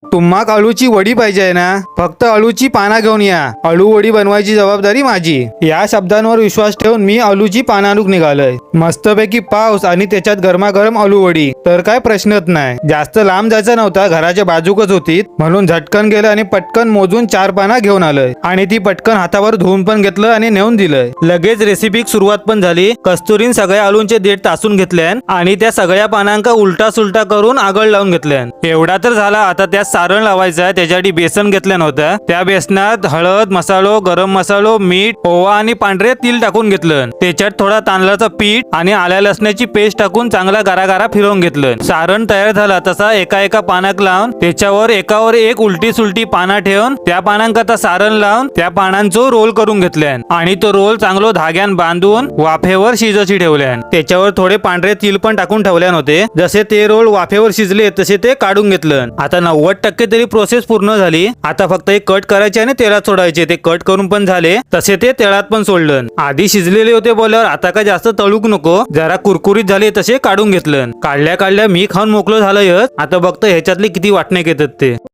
तुम्हाला अळूची वडी पाहिजे ना, फक्त अळूची पाना घेऊन या. अळू वडी बनवायची जबाबदारी माझी. या शब्दांवर विश्वास ठेवून मी अळूची पाना आणूक निघालोय. मस्तपैकी पाऊस आणि त्याच्यात गरमागरम अळू वडी तर काय प्रश्नच नाही. जास्त लांब जायचं नव्हता, घराच्या बाजूकच होती म्हणून झटकन गेलं आणि पटकन मोजून 4 पाना घेऊन आलोय. आणि ती पटकन हातावर धुवून पण घेतलं आणि नेऊन दिलंय. लगेच रेसिपी सुरुवात पण झाली. कस्तुरीन सगळ्या अळूंचे देठ तासून घेतल्यान आणि त्या सगळ्या पानांका उलटा सुलटा करून आगळ लावून घेतल्यान. एवढा तर झाला. आता त्या सारण लावायचं आहे. त्याच्यासाठी बेसन घेतलं नव्हतं. त्या बेसनात हळद, मसालो, गरम मसालो, मीठ, ओवा आणि पांढरे तीळ टाकून घेतलं. त्याच्यात थोडा तांदळाचं पीठ आणि आल्या लसणाची पेस्ट टाकून चांगला गारा फिरवून घेतलं. सारण तयार झाला. तसा एका पानाक लावून त्याच्यावर एकावर एक उलटी सुलटी पाना ठेवून त्या पानांकरता सारण लावून त्या पानांचो रोल करून घेतल्यान आणि तो रोल चांगलो धाग्यान बांधून वाफेवर शिजची ठेवल्यान. त्याच्यावर थोडे पांढरे तीळ पण टाकून ठेवल्यान होते. जसे ते रोल वाफेवर शिजले तसे ते काढून घेतलं. आता 90% तरी प्रोसेस पूर्ण झाली. आता फक्त एक कट करायचे आणि तेलात सोडायचे. ते कट करून पण झाले. तसे ते तेलात पण सोडलं. आधी शिजलेले होते बोलल्यावर आता काय जास्त तळूक नको, जरा कुरकुरीत झाले तसे काढून घेतलं. काढल्या मी खाऊन मोकळं झालंय. आता बघतो ह्याच्यातले किती वाटणे घेतात ते.